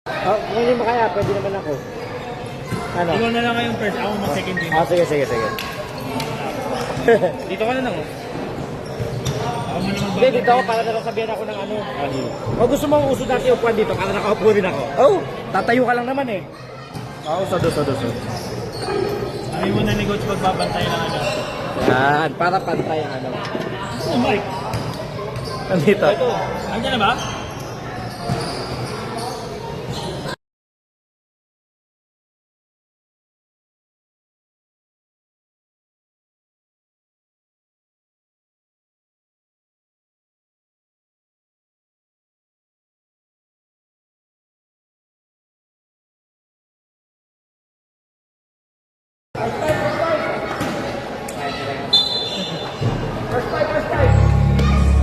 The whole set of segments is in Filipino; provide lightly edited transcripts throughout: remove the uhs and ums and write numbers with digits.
Oh, kung hindi mo kaya, pwede naman ako. Ano? Ikaw na lang kayong first, ako mag-second din. Sige, sige, sige. Dito ka na lang, oh. Ako mo naman Hindi, dito ako para na sabihan ako ng ano. O gusto mo usod natin upuan dito para nakaupo rin ako? Oh, tatayo ka lang naman eh. Oo, sado. Sabi mo na ni Coach pagbabantay ng ano. Yan, para pantay ang ano. Oh, Mike. Nandito. Ito, andyan na ba?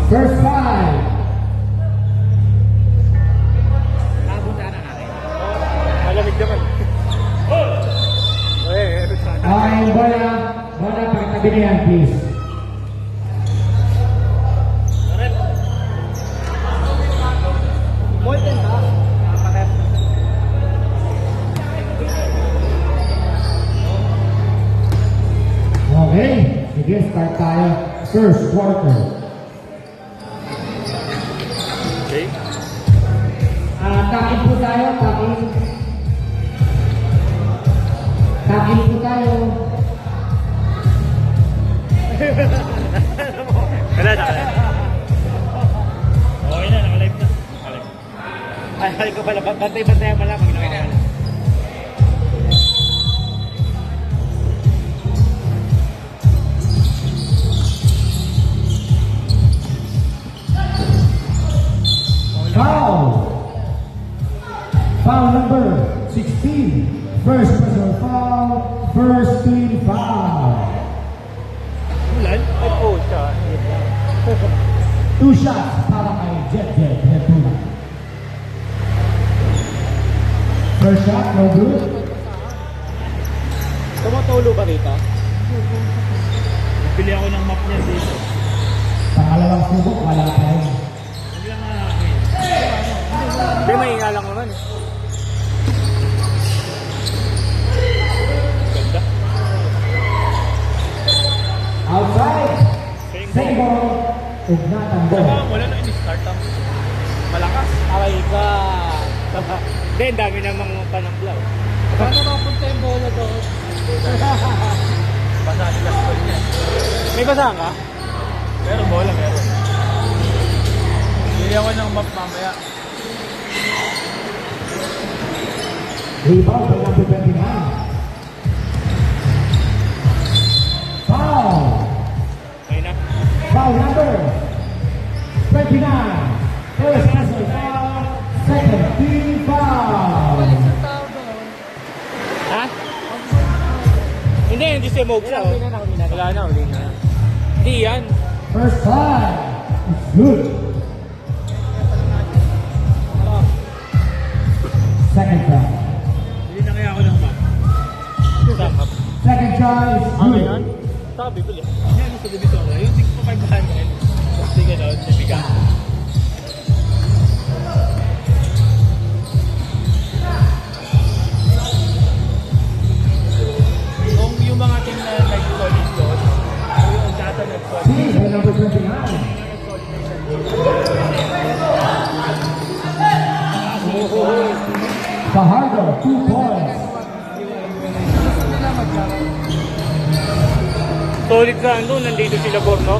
First five. Malamig naman. Okay, bola, pagtabi na yan, please. Molten ba? Okay, sige, start tayo. First quarter. Okay. Takin po tayo, takin. Takin po tayo. Kala. Okay na, naka-live na. Ay, ko pala, bantay-bantay ang malamang. Foul. Foul number 16. First personal foul. First team foul. Ulan? Ay po siya. Two shots para kay Jet Neptune. First shot, no good. Tumutulo ba rito? Bili ako ng map niya dito. Pangalawang subok, wala pa rin. Hindi lang nga ako eh. Hindi, mahinga lang naman. Ganda. Outside. Second ball. Ugnatan ball. Wala na in-start ang malakas. Aray ka. Hindi, ang dami namang pananglaw. Paano mapunta yung bola doon? Basa nila sa niya. May basahan ka? Pero bola, meron. Bili ako ng map mamaya. Rebound by number 29. Foul. Ayun na. Foul number 29. First personal foul. Second team foul. Ha? Hindi si Mog siya. Wala na, huli na. Hindi yan. First five. It's good. Second try. Bili na kaya ako ng map. Second try is Ano good. yan? Sabi ko yan. Yan, sa division ko. Yung 6,500. Kasi gano'n, nabiga. Kung yung mga team na nag-solid doon, yung data nag-solid. Team by number 29. Fajardo, 2 points. Solid sa ano, nandito sila Borno.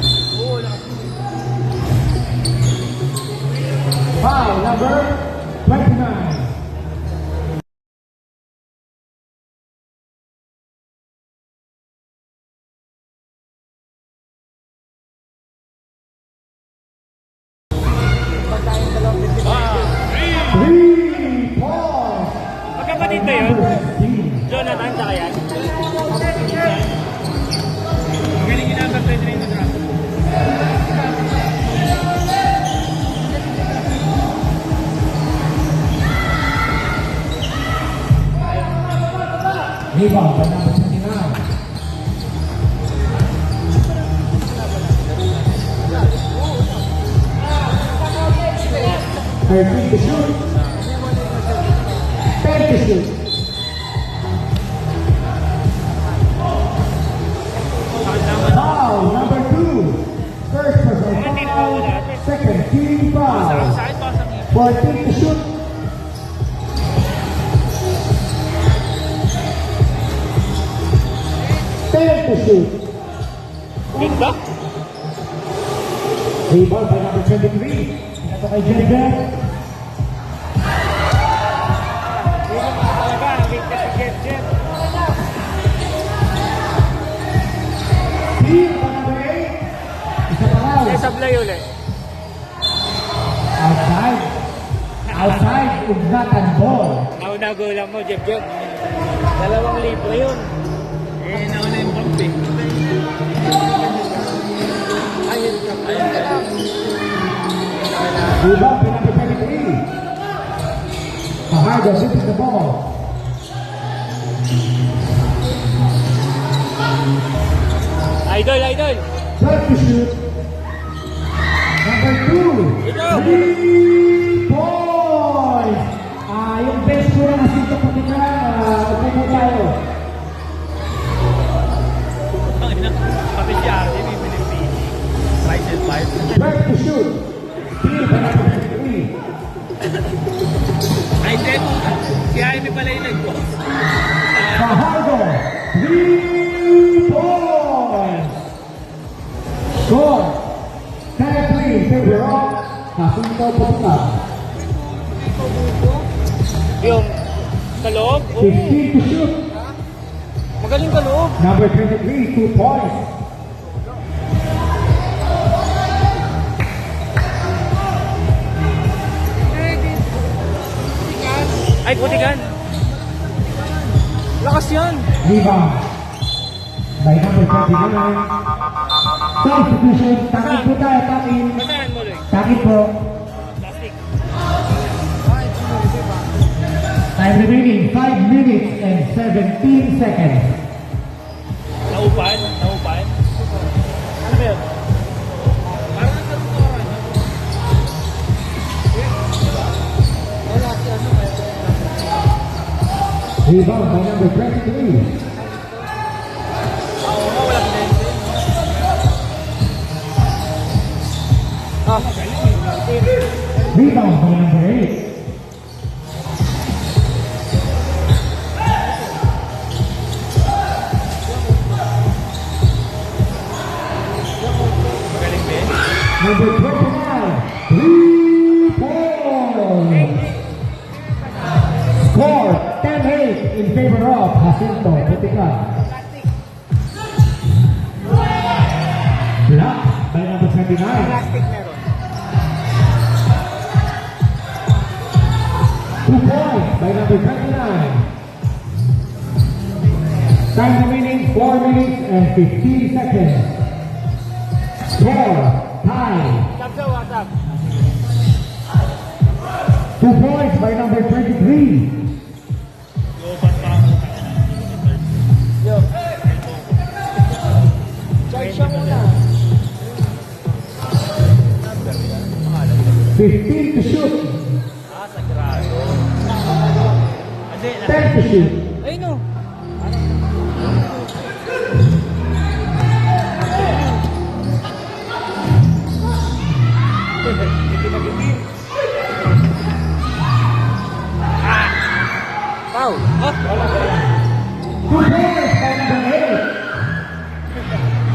Foul number 29. Three points. Magkapatid ba yun? Number 16. Jonathan, saka yan? Magaling yung number 29 na draft. Rebound by number 29. 13 to shoot. shoot. Foul number 2. First personal foul. Second team foul. Sa akin, pasang 14 to shoot. 10 to shoot. Ganda. Rebound by number 23. Ito kay Jensen. Yun ang talaga, ang weakness si Jet. Team by number 8. Isa pa lang. Kaya sablay ulit. Outside. Outside, ugnatan ball. Nauna gulang mo, Jeff. 2 libo yun. eh, nauna yung pump eh. Ayun ka lang. Rebound by number 23. Fajardo shooting the ball. Idol, idol. 12 to shoot. Number 2. Ikaw. 3 points. Yung bench ko lang asin ito patikan. Upo tayo. Ang ina, pati si Ate, may pinipili. Price and 5. 12 to shoot. 3 by number 23. Ay, Ted, si Jaime pala yung nag-box. Fajardo, 3 points. Score, 10-3 in favor of Jacinto Patikan. Yung sa loob. 15 to shoot. Magaling ka loob. Number 23, 2 points. Ay, putikan. Lakas yan. Rebound by number 29. Substitution, takip po tayo, takip. Basahan mo, Loy. Takip po. Plastic. Time remaining, 5 minutes and 17 seconds. Naupan, naupan. Ano ba yun? Parang ang natuturan. Wala si ano. Rebound by number 23. Oo nga, wala pinense. Ah. Rebound by number 8. Magaling ba eh? Number 29, 3 points. Score 10-8 in favor of Jacinto Patikan. Block by number 29. Plastic meron. 2 points by number 29. Time remaining 4 minutes and 15 seconds. Score tie. Tap sa WhatsApp. 2 points by number 23. Lobat pa ako. Yo. Charge siya muna. 15 to shoot. Ah, sagrado. Kasi, 10 to shoot. Ay, no. Hindi mag-ibig. Pau. Ah, wala ba yan? 2 points by number 8.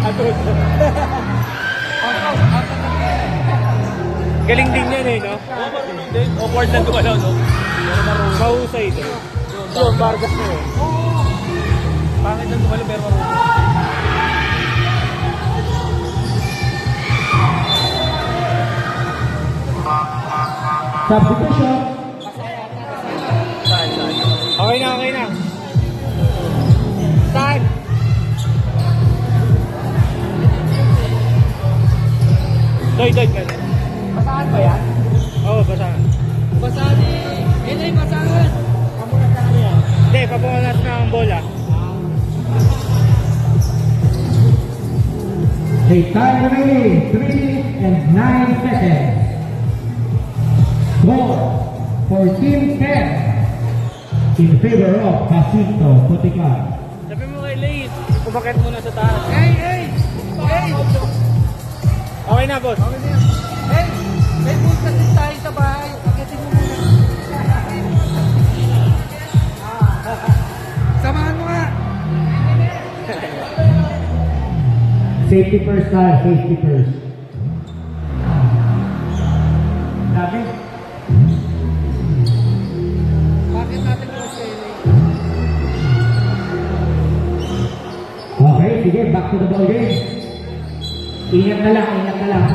Atod. Galing din yan eh, no? marunong din. Awkward na gumalaw, no? Pero marunong. Mahusay ito. Yun, Vargas mo eh. Pangit na gumalaw, pero marunong. Substitution. Saan, saan? Okay na, okay na. Saan? Doy, ka na. Basahan ba yan? Oo, basahan. Basahan eh. Yan ay basahan. Kamulat na kami yan. Hindi, papungas na ang bola. Okay, time remaining 3 and 9 seconds. Score 14-10. in favor of Jacinto Poticar. Sabi mo kay Lay, kumakit muna sa taas. Okay na, boss. May puntas din tayo sa bahay. Akitin mo muna. Samahan mo nga. Safety first tayo, safety first. Sabi? Bakit natin po siya Okay, sige, back to the ball game. Ingat na lang, ingat na lang.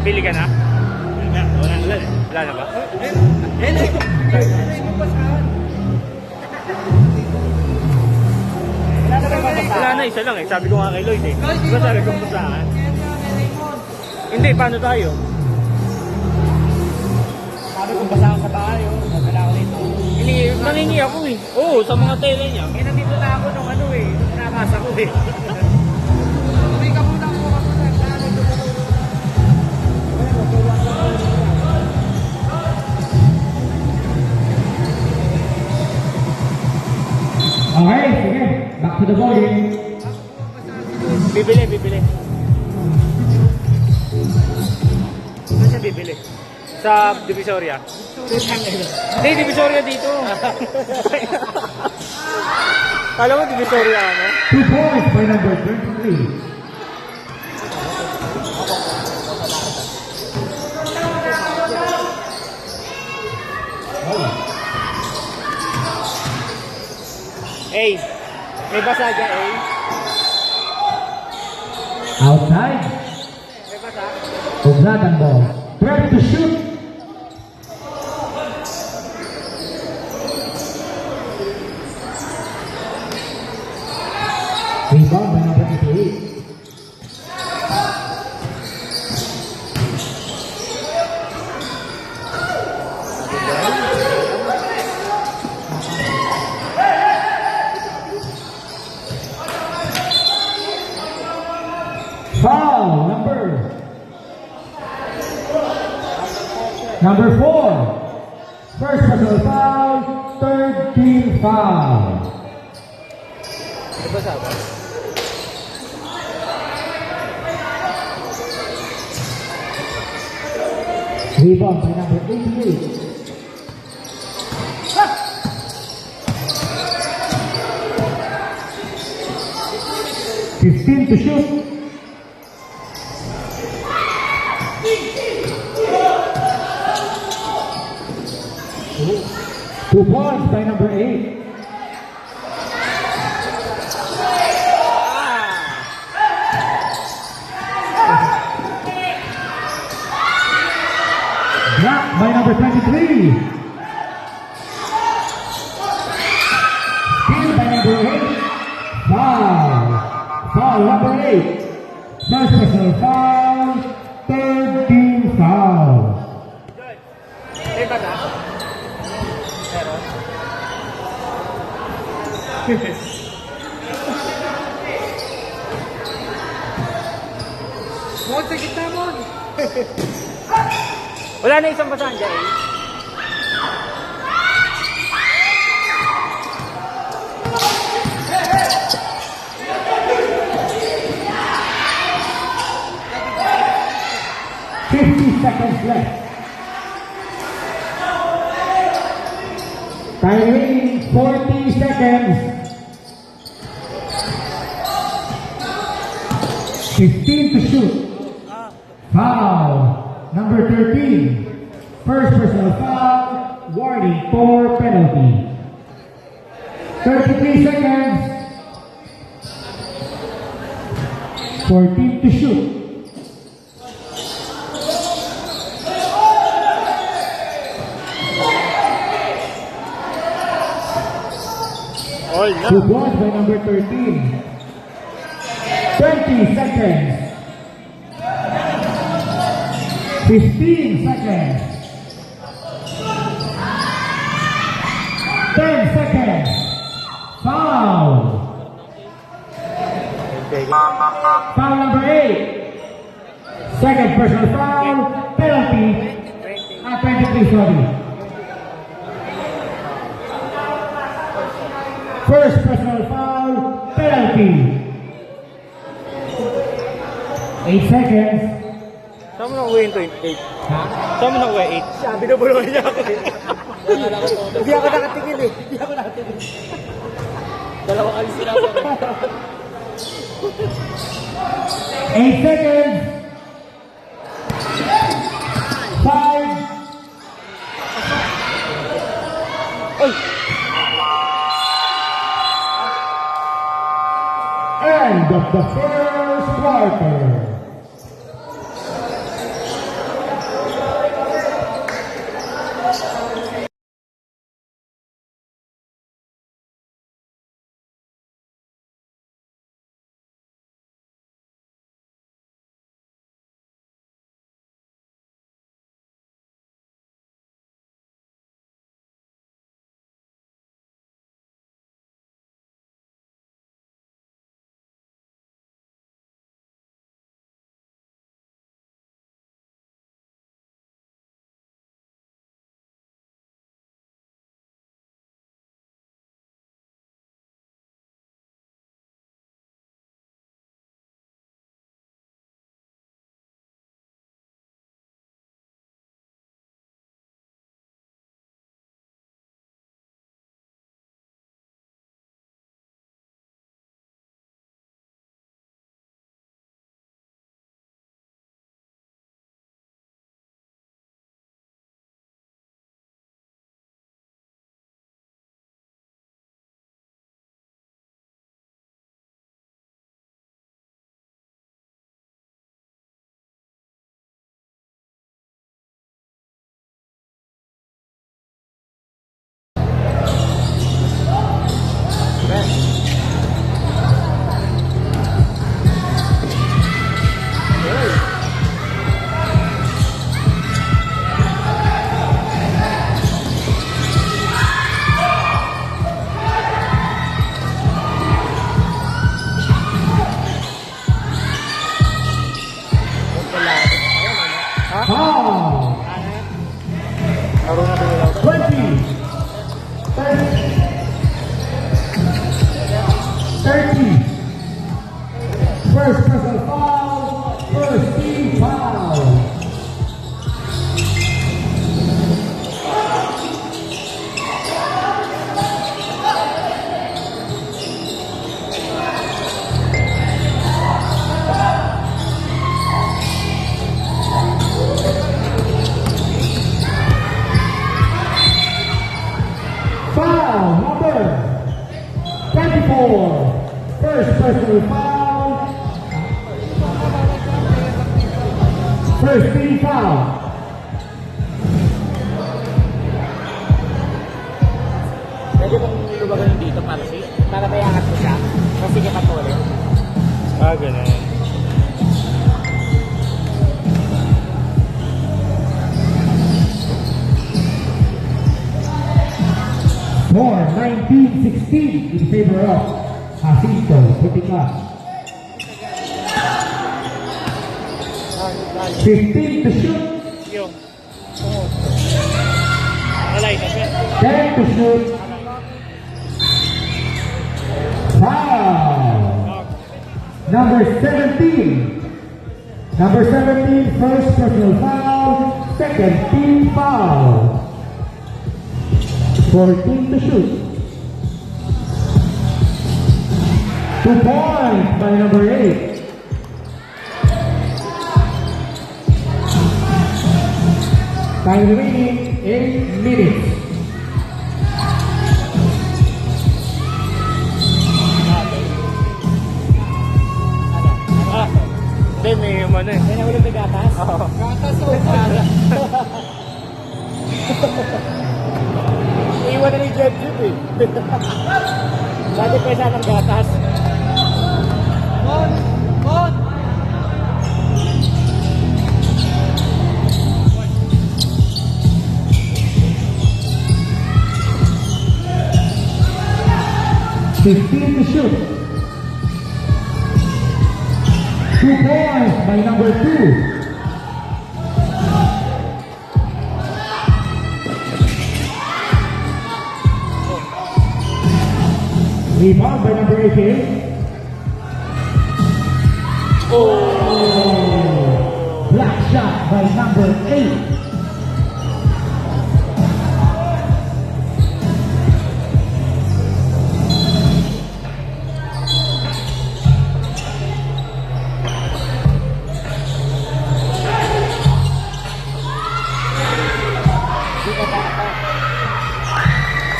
Pili ka na? Wala na ba? Wala na, isa lang eh. Sabi ko nga kay Lloyd eh. Diba sabi ko basahan? Hindi, paano tayo? Sabi kong basahan sa bahay, nagkala ko nito. Nangingi ako eh. Oo, sa mga tele niya. Nandito na ako nung ano eh, nung nakasa ko eh. Tuloy ka muna ako ako na. Okay, sige, back to the ball game. Bibili. Saan siya bibili? Sa Divisoria. Hindi, Divisoria dito. Alam mo, Divisoria ano? 2 points by number 23. Hey, may basa dyan, eh. Outside. May basa. Ugnatan ball. Ready to shoot. Rebound by number 88. Foul number 4. First personal foul, third team foul. May basa ba? Rebound by number 88. To shoot. Two points by number 8. Blocked by number 23. Steal by number 8. Foul. Foul number 8. First personal foul. Third team foul. May basa? Meron? Huwag sa gitna mo. Wala na isang basahan dyan, eh. Seconds left. Time remaining 40 seconds. 15 to shoot. Foul. Number 13. First personal foul. Warning for penalty. 33 seconds. 14 to shoot. All na. Two points by number 13. 20 seconds. 15 seconds. 10 seconds. Foul. Foul number 8. Second personal foul. Penalty. 23, sorry. First personal foul, penalty. 8 seconds. Saan mo nakuha yung 28? Ha? Saan mo nakuha 8? Sabi na bulungan niya ako eh. Hindi ako nakatingin eh. Hindi ako nakatingin. Dalawang alis sila ako. 8 seconds. 5. Oy! End of the first quarter. Foul. Laro na din nila. 20. 30. 30. First personal foul. First team foul. Foul number 24. First personal foul. First team foul. Pwede bang lubagan dito para may angat ko siya? Kasi kita po ulit. Ah, ganun. Score 19-16 in favor of Jacinto Putica. 15 to shoot, Yung. Alay na siya. 10 to shoot. Foul. Number 17. Number 17, first personal foul, second team foul. 14 to shoot. 2 points by number 8. Time remaining 8 minutes. Ah, hindi, may ano eh. May nahulog na gatas? Oo. Gatas o para? Iiwan na ni Jet Jeep eh. Dati pwesa ng gatas. Mon! Mon! To shoot. 2 points by number 2. Rebound by number 18. Black shot by number 8.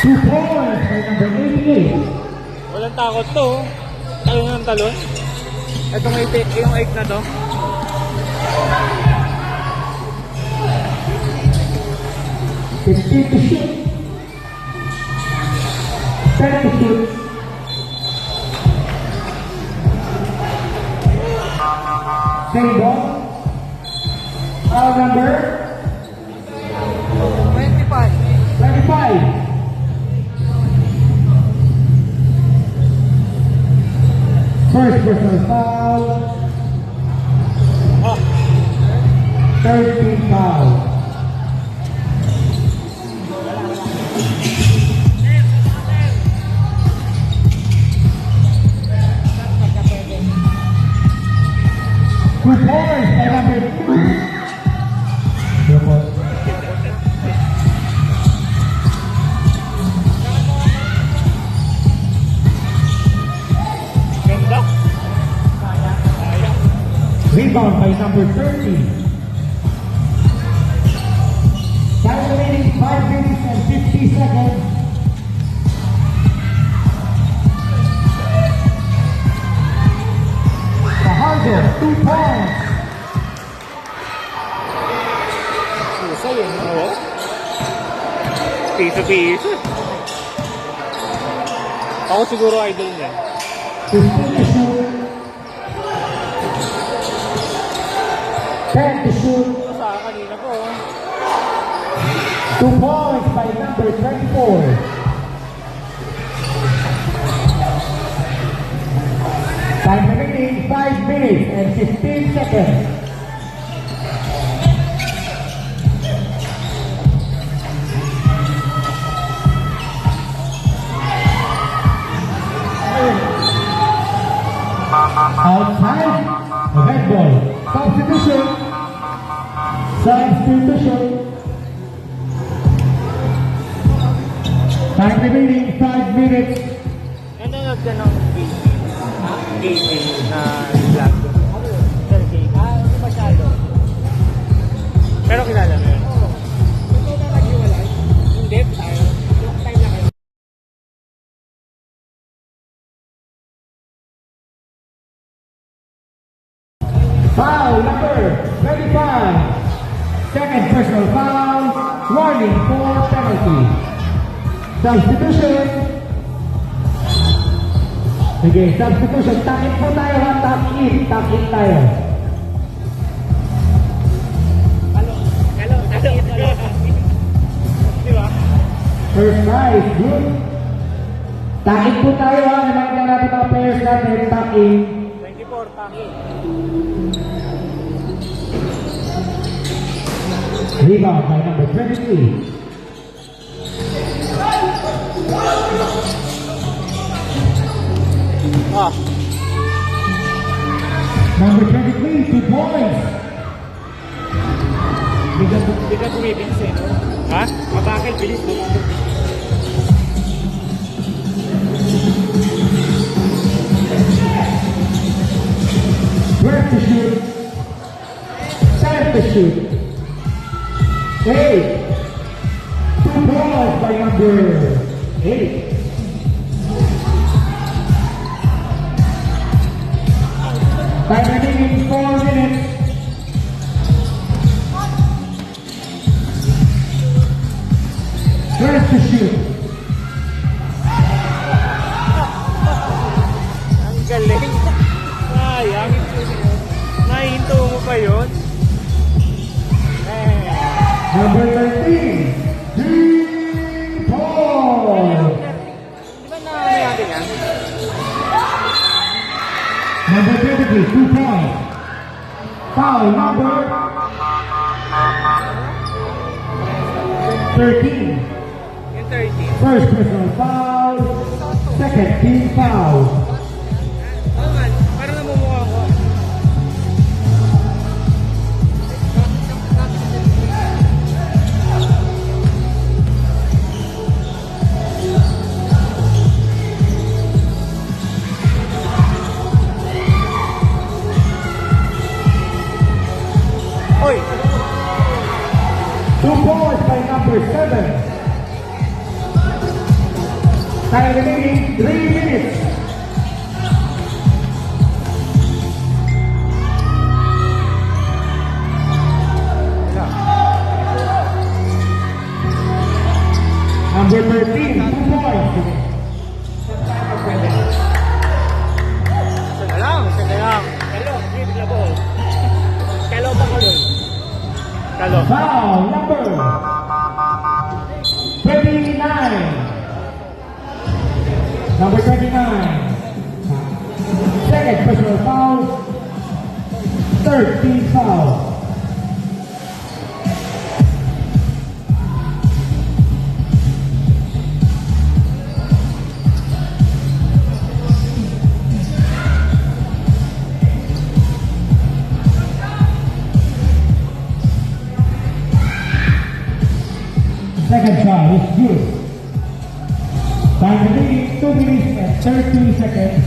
Two points by number 88. Walang takot to. Talon ng talon. Itong 8, yung 8 na to. Fifteen to shoot. 10 to shoot. Same ball. Foul number 25. 25. First personal foul. 13 foul. Two points by number 2. Two points. Ganda. Rebound by number 30. Time remaining 5 minutes and 50 seconds. Fajardo, 2 points. Pusa yun. Oo. Piso-piso. Ako siguro idol niya. 15 to shoot. 10 to shoot. Sa akin kanina po. 2 points by number 24. Time remaining 5 minutes and 15 seconds. Outside, red ball. Substitution. Substitution. Time remaining 5 minutes. Nanonood ka ng gaming na vlog. Sir Jake? Hindi masyado. Pero kilala mo yun? Ito na nag-iwalay? Hindi, tayo. Yung time na kayo. Foul number 25. Second personal foul. Warning for penalty. Substitution. Sige, substitution. Takip po tayo ha. Takip tayo. Di ba? First try, good. Takip po tayo ha. Naman natin mga players natin. Takip. 24, taki. Rebound by number 23. Ah, Number 23, 2 points. di ka bumibilis eh, no? Ha? Mabakil, bilis mo. Where to shoot? Time to shoot. 8. 2 balls by number 8. Time remaining 4 minutes. Where to shoot? Ang galing. Sayang. Nahinto mo pa yun? Eh. Number 13. 3 balls. Di ba natin yan? Number 23, 2 points. Foul number 13. Yung 30. First personal foul. Second team foul. Oo nga, parang namumukha ko. Oy! 2 points by number 7. Time remaining 3 minutes. Number 13, 2 points. Isa na lang, isa na lang. Kalo, give the ball. Kalo pa kalo. Kalo. Foul number 29. Number 29. Second personal foul. Third team foul. Second foul is good. Time remaining 2 minutes and 30 seconds.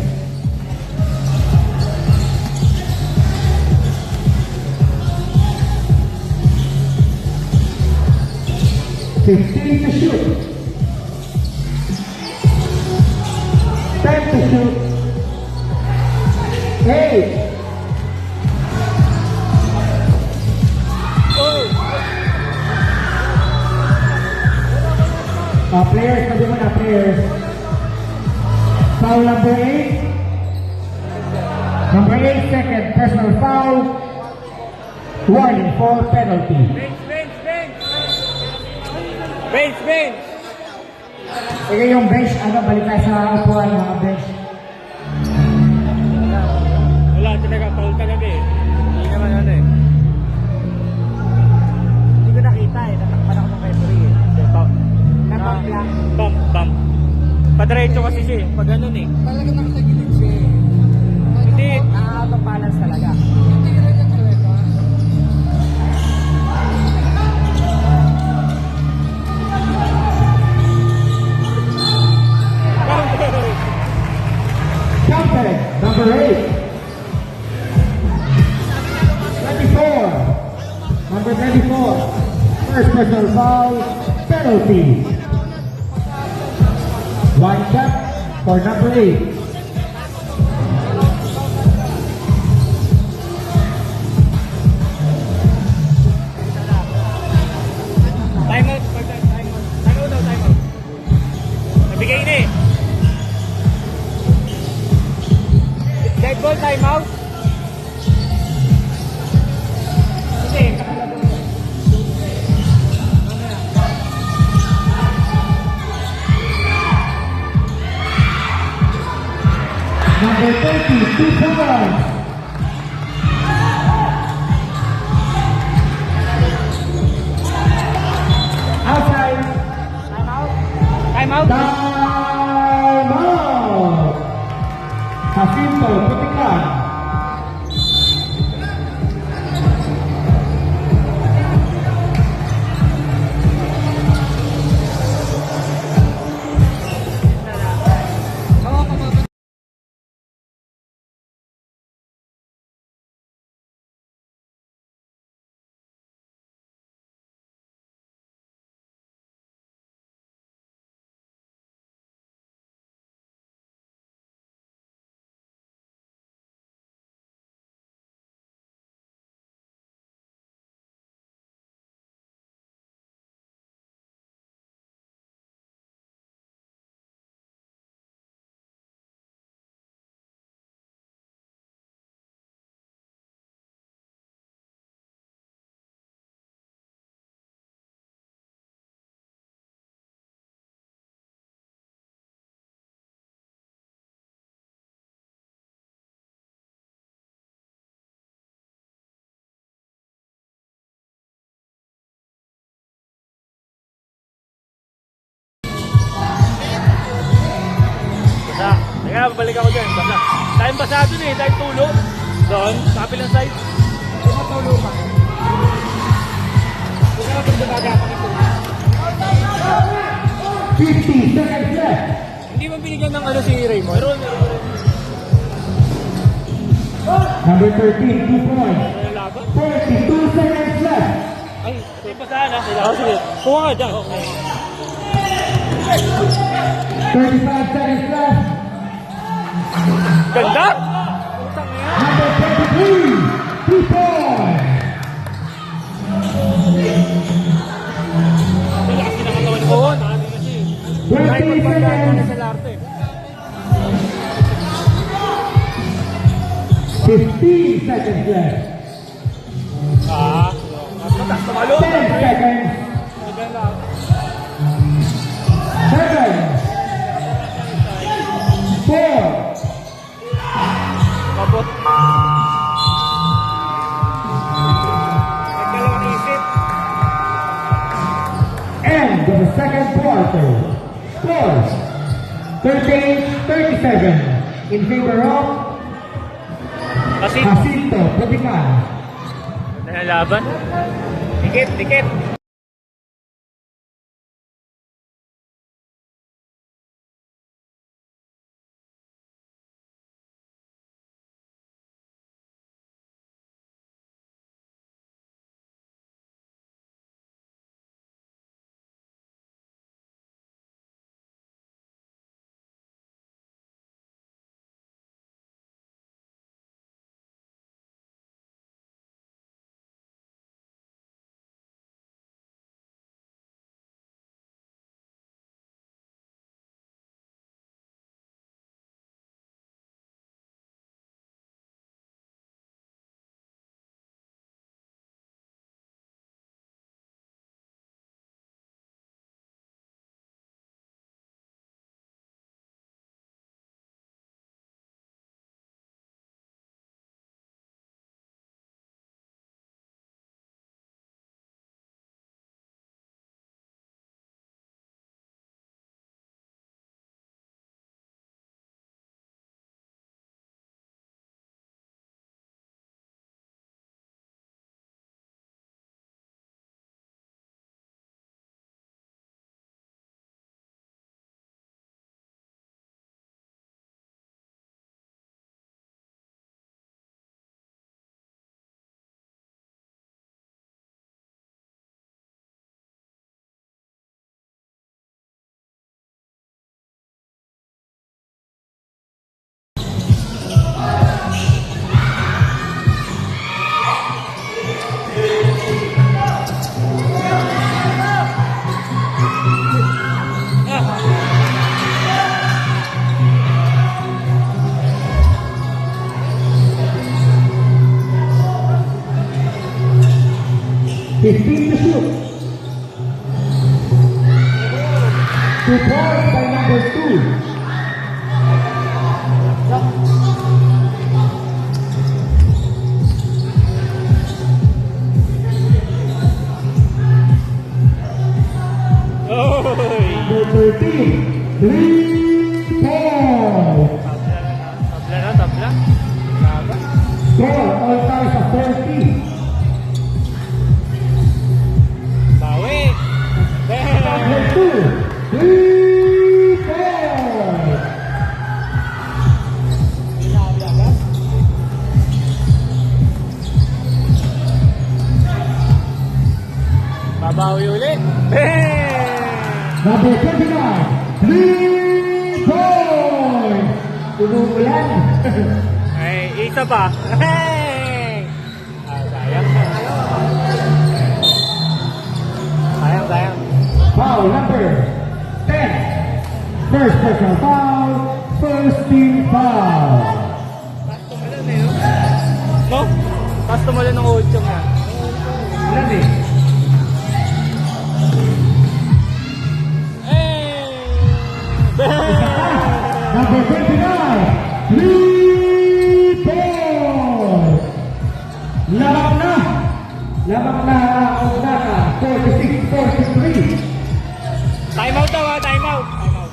Fifteen to shoot. 10 to shoot. 8. Players, pwede mo na, players. Foul number 8. Number 8, second personal foul. Warning for penalty. Bench, bench, bench! Bench, bench! Sige yung bench, balik tayo sa upuan mga bench. Wala, talaga, foul talaga eh. Hindi naman ano eh. Hindi ko nakita eh. Natakpan ako ng referee eh. Hindi, foul. Nabump lang. Bump, bump. Padiretso kasi siya eh, pag ganun eh. Talaga nakatagilid siya eh. Hindi. Out of balance talaga. Counted, number 8. 24. Number 24. First personal foul, penalty. One shot for number 8. Timeout, timeout. Timeout daw, timeout. Nabigay na eh. Dead ball, timeout. Hindi, Number 30, 2 points. Outside. timeout. Time out. Jacinto, Putikan. Kaya babalik ako dyan. Basta. Tayong basa dun eh. Dahil tulo. Doon. Sa kapilang side. Kung matulog ka. Kung ka na pag dumagapan ito. 50 seconds left. Hindi mo binigyan ng ano si Raymond. Pero Number 13, 2 points. ano laban? 42 seconds left. Ay, sige pa sana. Oh, sige. Kuha ka dyan. Okay. 35 seconds left. Ganda! Number 23, 2 points. Lakas din ang katawan ko. Nakano na siya eh. 20 Kahit magpagkano na seconds. sa larte. 15 seconds left. Mataas na malo. 10 seconds. Ganda. 7, 4, Kabot. Nagdalawang isip. end of the second quarter. Score 38-37 in favor of Kasi, Jacinto Tropical. ganda na laban. Dikit, dikit. Fifteen to shoot. 2 points by number 2. Oy! Number 13, 3 points. Tabla na, tabla. Laban. Score all ties at 40. Bawi. Number Bam! 2, 3 points. Babawi ulit. Bam! Number 29, 3 points. Umuulan. Ay, isa pa. Hey! Sayang. Sayang, sayang. Foul number 10. First personal foul, first team foul. No? Tapos tumalon ng 8 nga. Ilan eh? Hey! Bam! Number 29, 3 points. Lamang na. Lamang na ang data, 46-43. Time out daw ha, time out. Time out.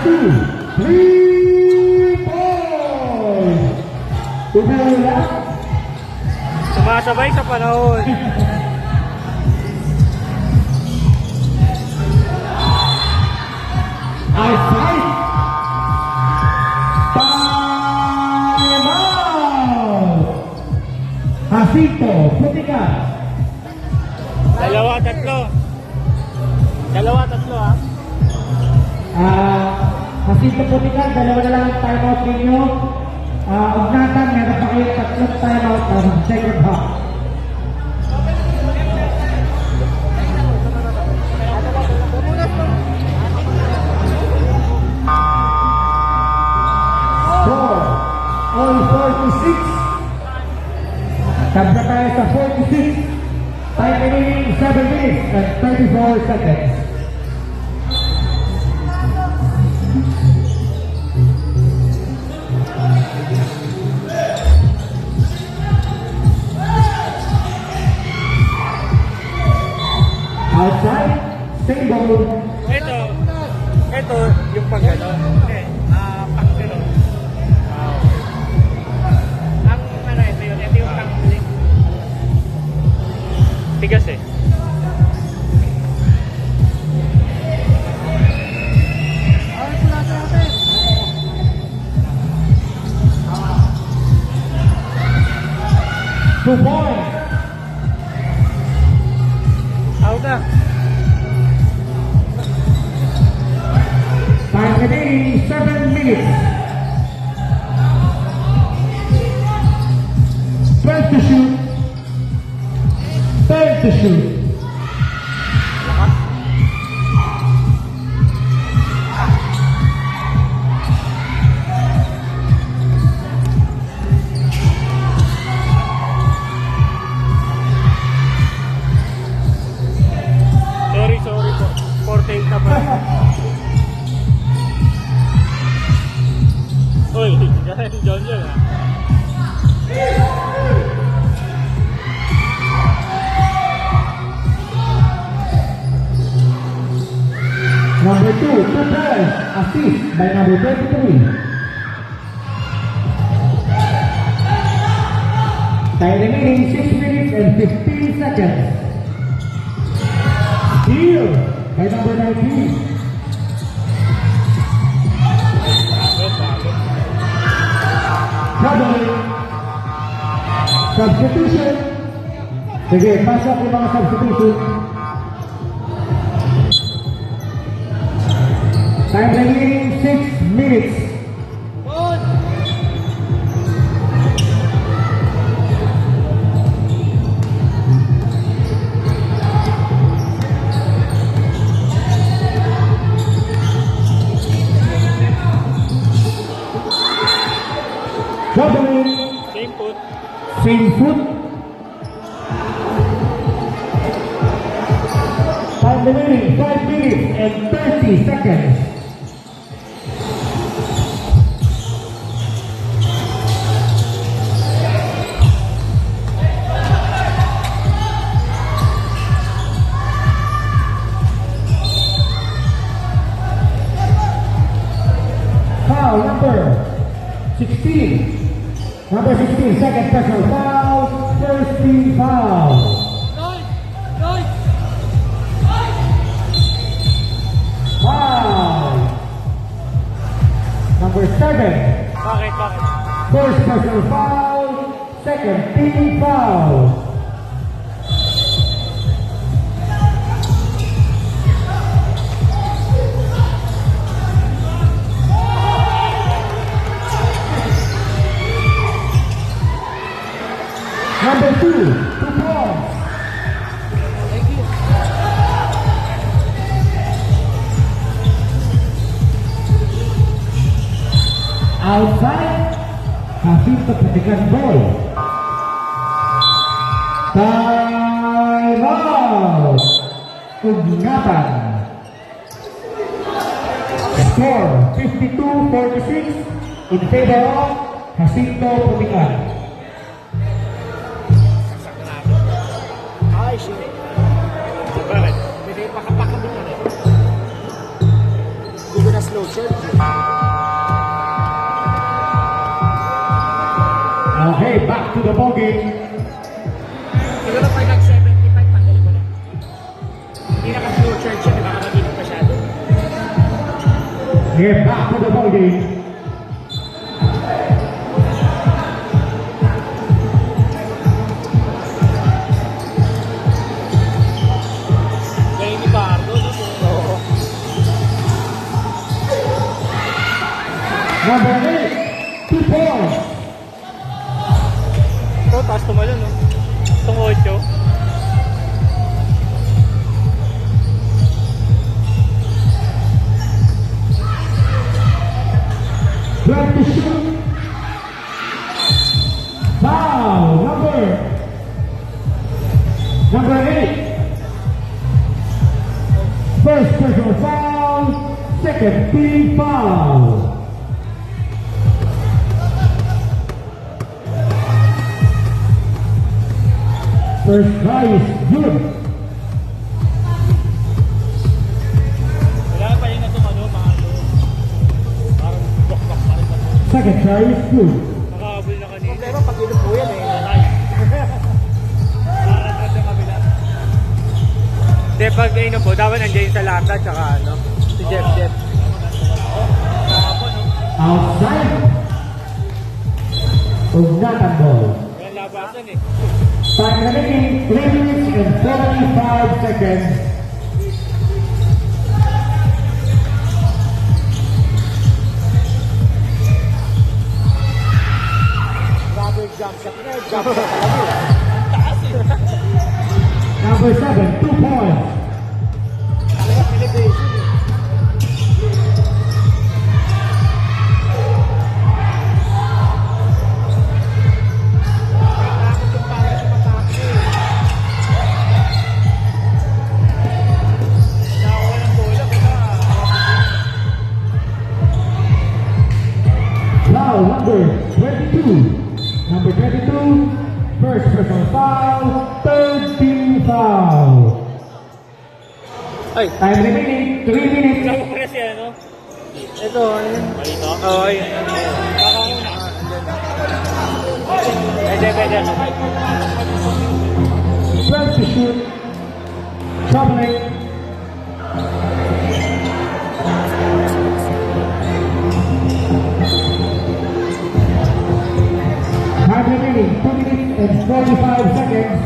2, 3 points. Tumula. Sumasabay sa panahon. Outside. Time out. Jacinto Putikan. Dalawa, tatlo. Dalawa, tatlo ha. Jacinto Putikan, dalawa na lang ang time out ninyo. Ugnatan, meron pa kayo tatlong time out ng second half. All 46. Tabla tayo sa 46. Time remaining 7 minutes and 34 seconds. Outside, same ball. Ito, yung pag-ano. Pag-ano. Ang ano, ito yung pang-uling. Tigas eh. Two points. Out na. Time remaining 7 minutes. 12 to shoot. 10 to shoot. Sorry po. 48 na pala. Uy, John John ah. Number 2, 2 points. Assist by number 23. Time remaining 6 minutes and 15 seconds. Steal by number 19. Trouble. Substitution. Sige, pasok yung mga substitution. Time remaining 6 minutes. Doubling. Same foot. Same foot. Time remaining 5 minutes and 30 seconds. Foul number 16. Number 16, second personal foul, first team foul. Foul. Number 7, Bakit? first personal foul, second team foul. Number 2, 2 points. Outside, Jacinto Putikan ball. Time out. Ugnapan. Score 52-46 in favor of Jacinto Putikan. Ay, shit. Bakit? Pwede pakabit ka na. Hindi ko na slow slow charge. Okay, back to the ball game. Siguro pag nag-75, tanggalin mo na. Hindi naka-slow charge siya, baka mag-init masyado. Get back to the ball game. Gaya ni Bardo, no? Oo. Number 8, 2 points. Ito, taas tumalo, no? Itong 8. Trying to shoot. Foul, number 8. First personal foul, second team foul. First try is good. Wala pa yun na itong ano, mga ano. Parang block-block pa rin na ito. Second try is good. Nakahabol na kanina. Pero pag ilog po yan eh. Parang sa kabila. Hindi, pag ano po, dapat nandiyan sa lata, tsaka ano, si Jeff. Outside. Ugnatan ball. Yan labasan eh. Time remaining 3 minutes and 45 seconds. Grabe yung jump shot na. Jump shot talaga. Taas eh. Number 7, 2 points. Talaga celebration eh. Nakakuha ng bola, kita. Foul number 22. Number 22, first personal foul, third team foul. Ay, Time remaining 3 minutes. press yan, no? Ito, ano yun? Malito? Oo, yun. Kakahuna. Pwede. 12 to shoot. Troubling. Time remaining 2 minutes and 45 seconds.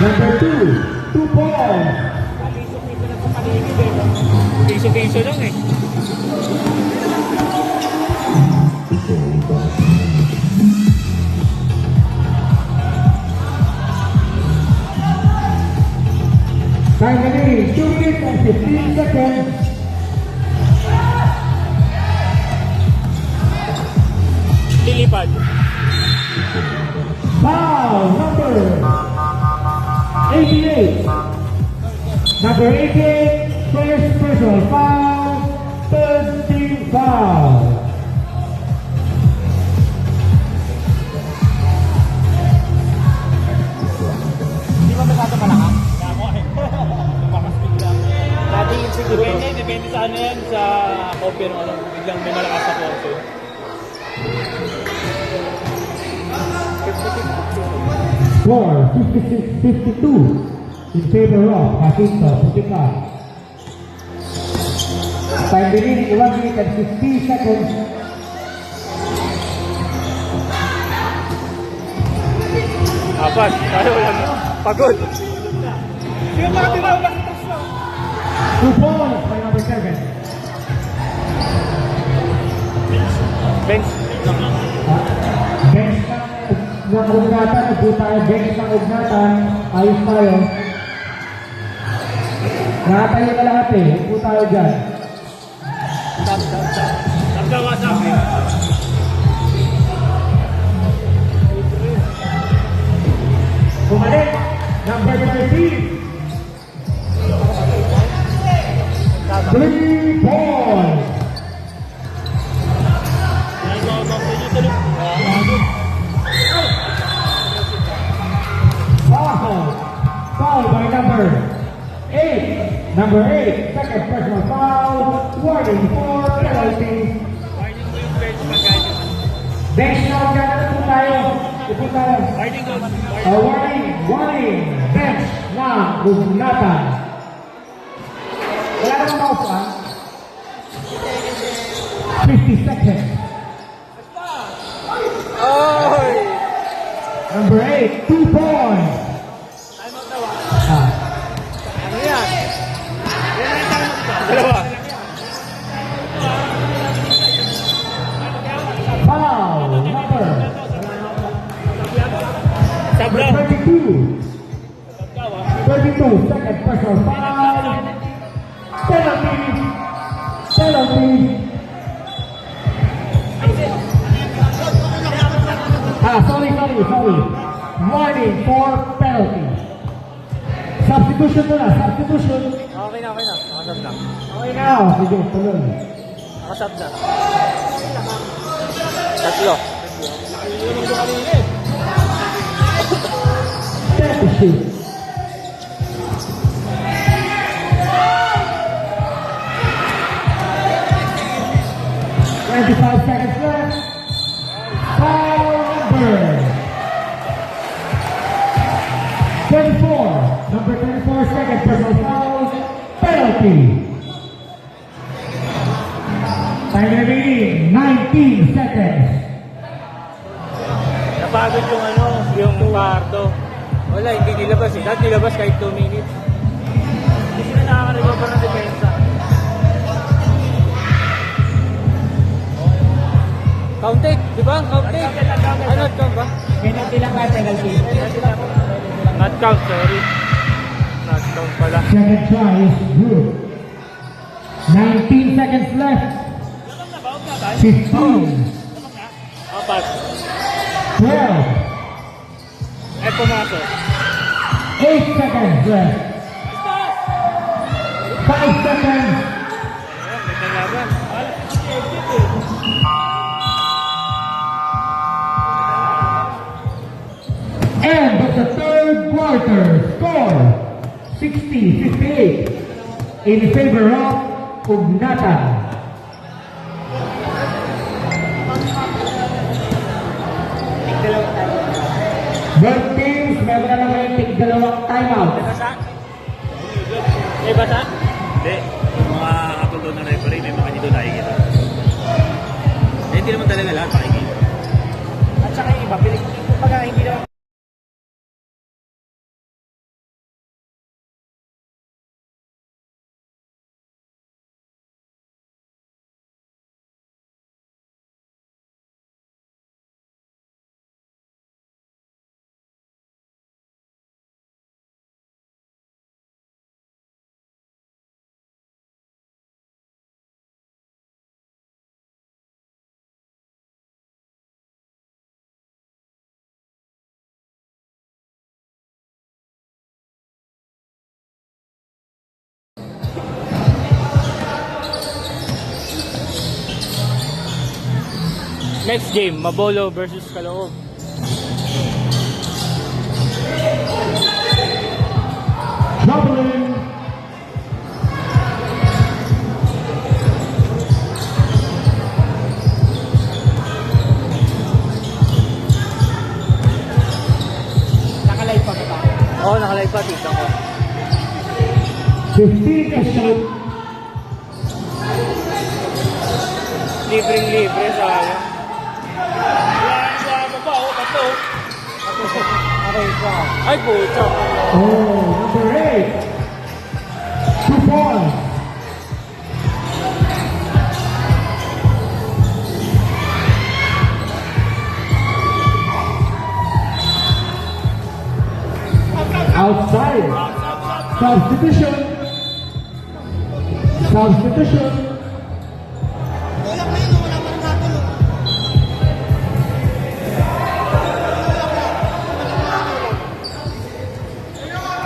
Number 2, 2 points. Piso-piso na sa paligid eh. Piso-piso lang eh. Time remaining 2 minutes and 15 seconds. Lilipad. Foul number 88. Number 88, first personal foul, third team foul. Hindi ba masyado malakas? Nako eh. Tumakas bigla. Natingin siguro. Depende sa ano yan, sa kopya ng ano. Biglang may malakas sa korte. 56-52 in favor of Jacinto Putica. Time remaining 1 minute and 15 seconds. Apat. Tayo lang. Pagod. Sino na tinawag? 2 points by number 7. Bench. Bench ng ugnatan, upo tayo, bench ng ugnatan, ayos tayo. Nakatayo na lahat eh, upo tayo dyan. Nagdawa sa akin. Bumalik, number 13. 3 points. Number 8, second personal foul, warning for penalty. Warning mo yung bench pagkain. Bench now, dyan na po tayo. Upo tayo. Warning ko. Warning, bench ng Ugnatan. Wala na mga upuan. 50 seconds. Oy! Number 8, 2 points. Time out daw ah. Ah, Ano yan? Yan ang time out daw. Dalawa. foul, number Sabla. 32. 32, second personal foul. Penalty. Sorry. Warning for penalty. Substitution muna, substitution. Okay na. Nakasab na. Okay na. Sige, tuloy. Nakasab na. Tatlo. Set to shoot. Twenty-five seconds left. Foul number 34. Number 34, second personal foul. Penalty. Time remaining 19 seconds. Napagod yung kwarto. Wala, hindi nilabas eh. Dahil nilabas kahit 2 minutes. Hindi sila nakaka-recover ng depensa. Counted, di ba? Counted. Not count ba? Penalty lang ba, penalty? Not count, sorry. Not count pala. Second try is good. 19 seconds left. 15, Apat. 12, Eh, pumasok. 8 seconds left. 5 seconds. Ayan, may kalaban. End of the third quarter. Score 60-58 in favor of Ugnatan. Both teams, meron na naman yung tig-dalawang timeout. Basa? May basa? Hindi. Yung mga katulad ng referee, may mga dito nakikita. Eh, hindi naman talaga lahat makikita. At saka yung iba, kumbaga hindi naman Next game, Mabolo versus Caloob. Doubling. nakalive pa ba? Oo, nakalive pa. Tignan ko. 15 to shoot. Libreng-libre, sayang. Wala ba? Tato. Okay, so. Ay, pucha. Oh, number 8. 2 points. Outside. Substitution.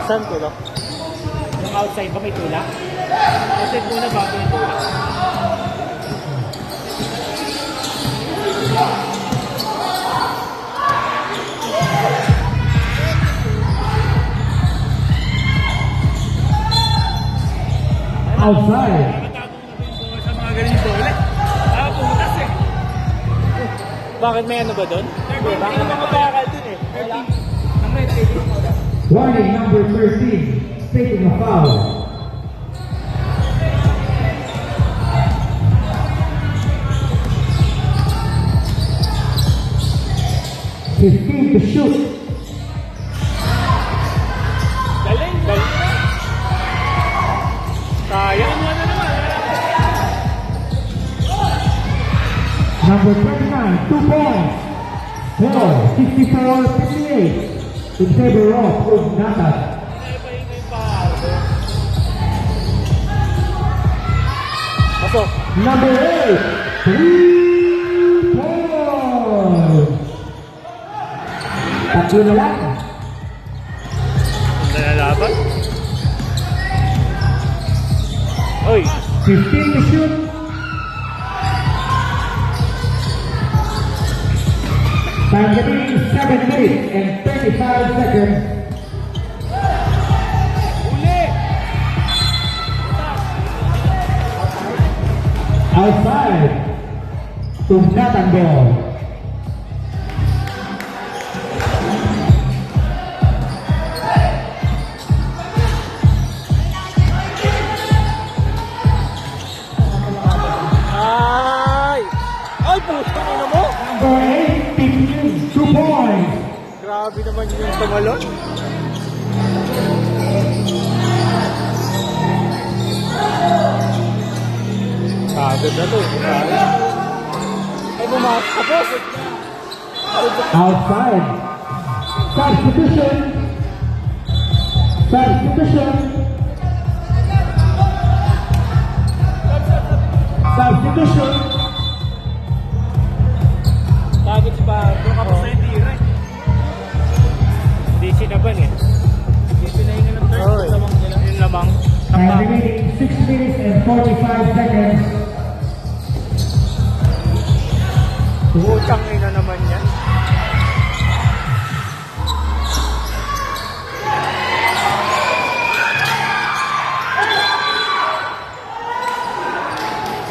Saan ko lang? Yung outside ba may tulak? Outside muna bago yung tulak. outside. Sa mga galing bola. Putas eh. Bakit may ano ba doon? Bakit may bakal dun eh? Warning number 13, taking a foul. Fifteen to shoot. Galing. Sayang mo na naman. Number 29, 2 points. 64-58 in favor of Ugnatan. Pasok. Number 8, 3 points. Tatlo na lang. Ang nalalaban. Oy. 15 to shoot. Time remaining 7 minutes and 35 seconds. Uli. Outside. Ugnatan ball. Ay, puta na mo. Number 8, 15, 2 points. Grabe naman yung tumalon. Kagad na to. Ay, bumasok ka po. Outside. Substitution. Substitution. Substitution. Kagad si Pablo. Kapos na yung tira eh. Hindi sinaban eh. Hindi pinahinga ng third. Oy. Lamang nila. Yung lamang. Time Tama. remaining 6 minutes and 45 seconds. Utang ina naman yan.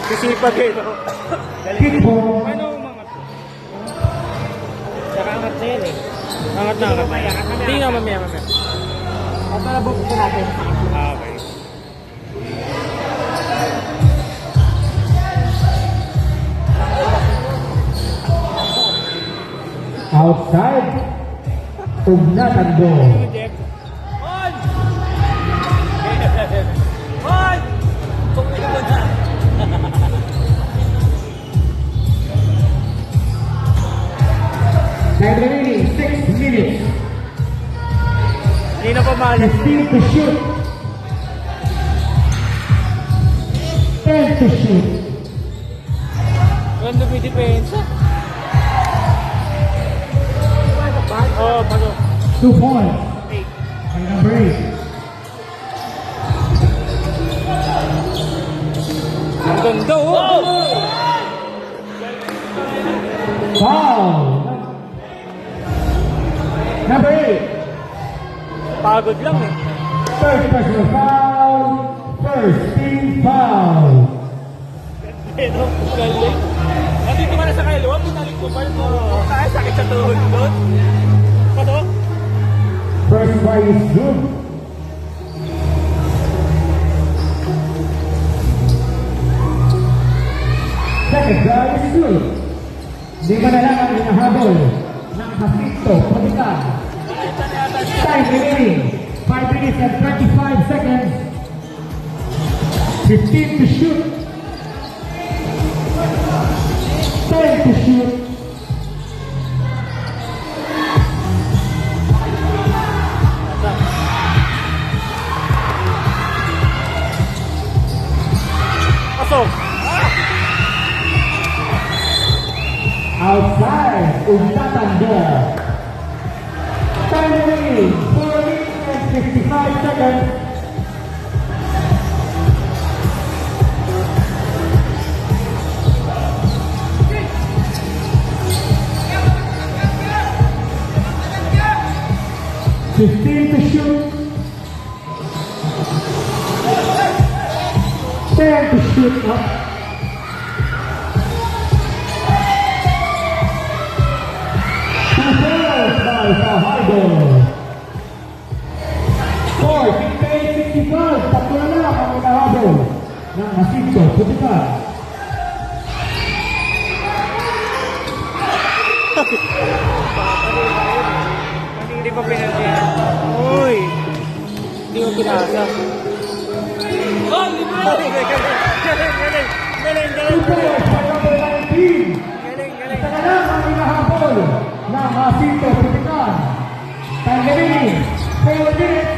Sisipag eh, no? Kick ball. Ano umangat to? Nakaangat na yan eh. Angat na, angat na. Hindi nga mamaya. At nalabot ko natin. Ah, okay. Outside. Ugnatan ball. Jeff. On! On! Tumingin mo na. Time remaining 6 minutes. Hindi na pamalas. 15 to shoot. 10 to shoot. Ganda may depensa. Oh, bago. 2 points. 8. By number 8. Ang ganda, oh! Foul. Number 8. Pagod lang eh. First personal foul. First team foul. Pero, galing. Nandito ka na sa kailuwa, pinalik ko pa rin mo. Kaya sakit sa tuhod doon. Pato? First by is good. Second by is good. Di ba na lang ang hinahabol ng Jacinto Podican. Time remaining 5 minutes and 35 seconds. 15 to shoot. 10 to shoot. Pasok! Outside, Ugnatan ball. Time remaining 4 minutes and 55 seconds. Fifteen to shoot. 10 to shoot up. Two balls by Fajardo. Score 58-65. Tatlo na lang ang inahabol ng Jacinto Pupitan. Hindi pa pinagyan. Uy! Hindi ko pinasa. Oh! Galing! Galing! Two balls by number 19. Galing! Isa na lang ang inahabol ng Jacinto Pupitan. Time remaining 4 minutes.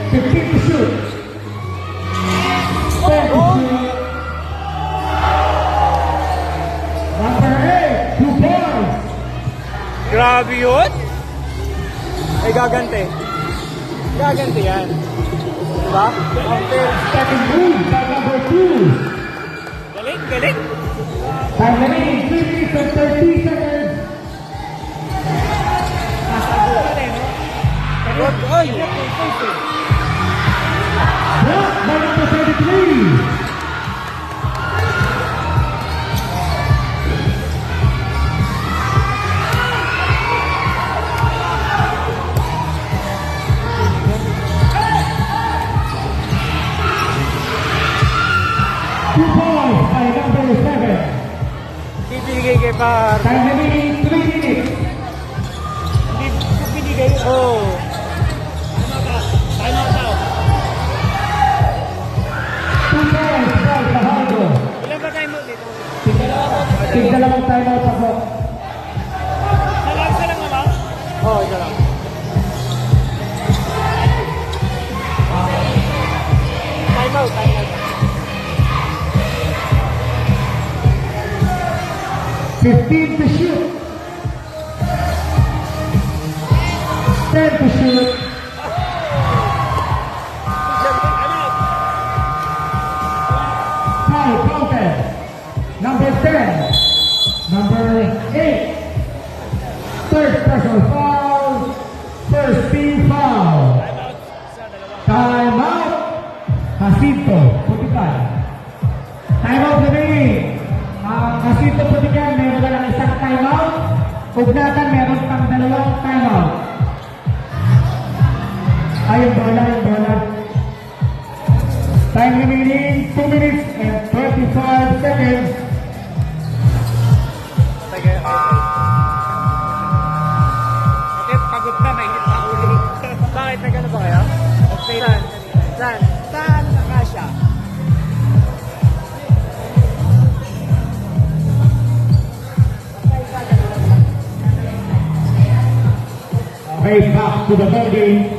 15 to shoot. 10 to shoot. Number 8, 2 points. Grabe yun! Ay, gaganti. Gaganti yan. Diba? Second move by number 2. Galing! Galing! Time remaining 3 minutes and 30 seconds. Ay! Block by number 33. Two points by number 7. Bibigay kay Par. Time remaining 3 minutes. Bibigay. Oh! Two points by Fajardo. Ilan ba tayo mo dito? Tigdalawang timeout ako. Isa lang naman? Oo, isa lang. Time out. 15 to shoot. 10 to shoot. Foul counted. Number 10. Number 8. Third personal foul. First team foul. Time out. Jacinto Pupitan. Time out remaining. Jacinto Pupitan, meron na lang isang time out. Ugnatan, meron pang dalawang time out. Yung bola. Time remaining 2 minutes and 25 seconds. Bakit pagod na, mainit na ulo. Bakit nagano ba kaya? Okay. Saan nakasya? Okay, back to the third game.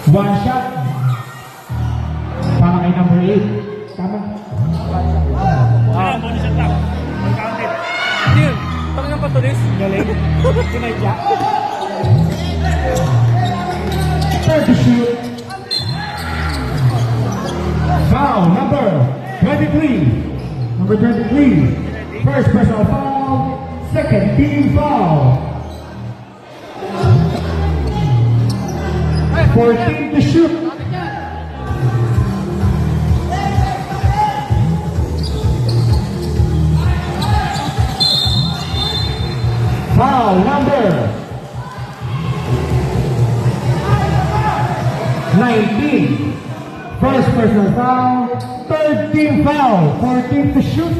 One shot. Para kay number 8. Tama. Bonus attack. Uncounted. Hindi yun. Pag nang patulis. Galing. Pinadya. Third to shoot. Foul number 23. Number 23. First personal foul. Second team foul. 14 to shoot. Foul number 19. First personal foul. Third team foul. 14 to shoot.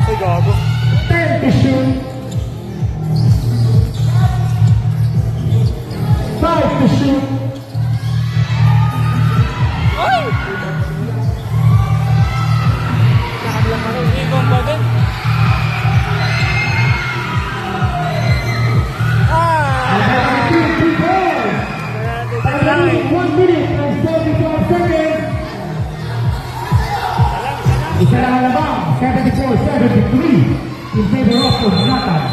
Ay, gago. 10 to shoot. 5 to shoot. Ay! Nakablang ka rin. Ibang ba din? Ah! 2 points. Remaining 1 minute and 45 seconds. Isa lang ang labang. 74-73 in favor of Ugnatan.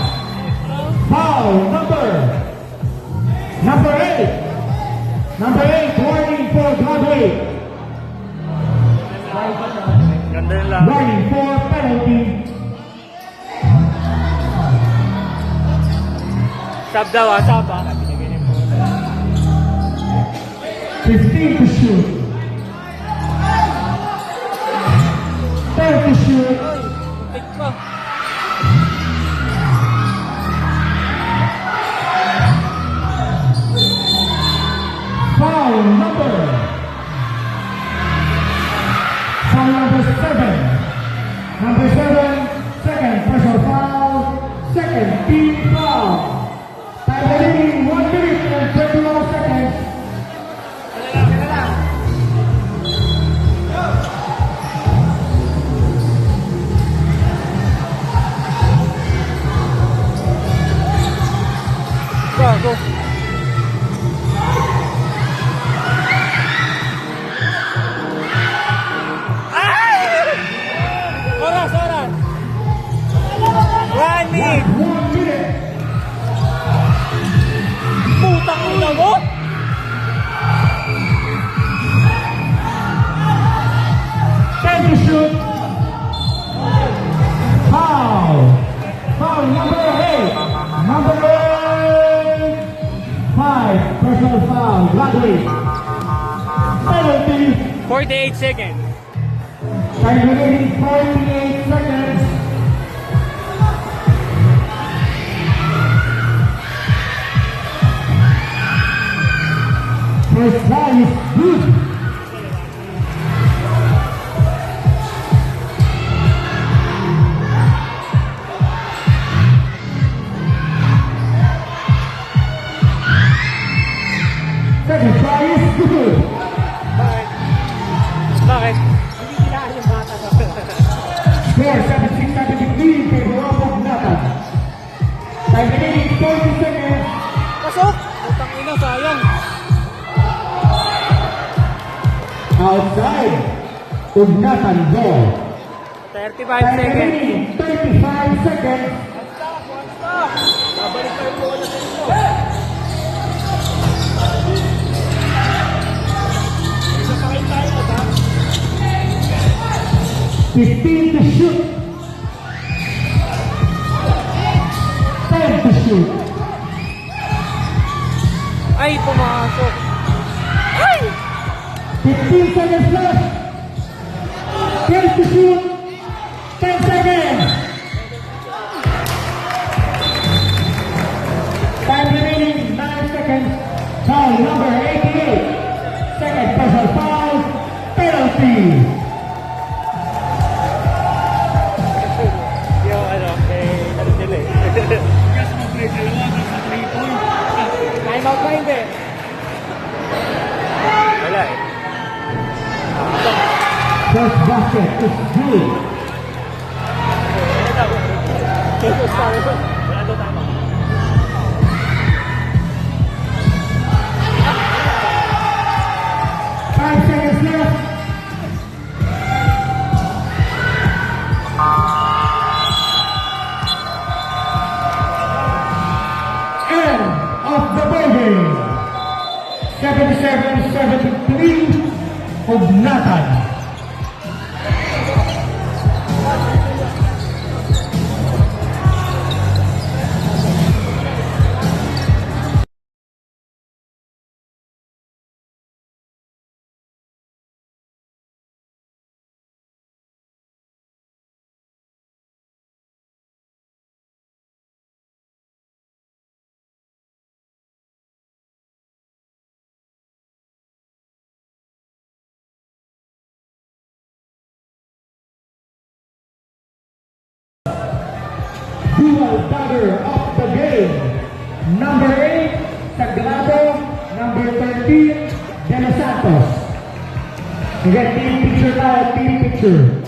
Foul number 8. Number 8, warning for graduate. Ganda yung lang. Warning for penalty. Sub daw ah, sub ah. 15 to shoot. 10 to shoot. Tik pa. Foul number 7. Number 7, second personal foul, second team foul. Time remaining 1 minute and 31 seconds. Go. Oras. 1 minute. 1 minute. Putang ina mo. Ten to shoot. Foul. Foul number 8. Number 8. 5. Personal foul. Graduate. Penalty. 48 seconds. Time remaining 48 seconds. First try is good. Second try is good. Bakit? Score 76-73 favor of Nathan. Time remaining 30 seconds. Pasok! Putang ina, sayang. Outside. Ugnatan goal. 35 Time seconds. remaining 35 seconds. Babalik tayo po na sa inyo. 15 to shoot. 10 to shoot. Ay, pumasok. 15 seconds left. 10 to shoot. 10 seconds. Time remaining 9 seconds. Foul number 88. Second personal foul. Penalty. Yung ano sila eh. Time out na hindi. Wala eh. First basket is good. Wala daw tama. Five seconds left. End of the ballgame. 77-73 of Nathan. Dual dagger of the game. Number 8, Sagrado. Number 13, De Los Santos. Again, team picture now, team picture.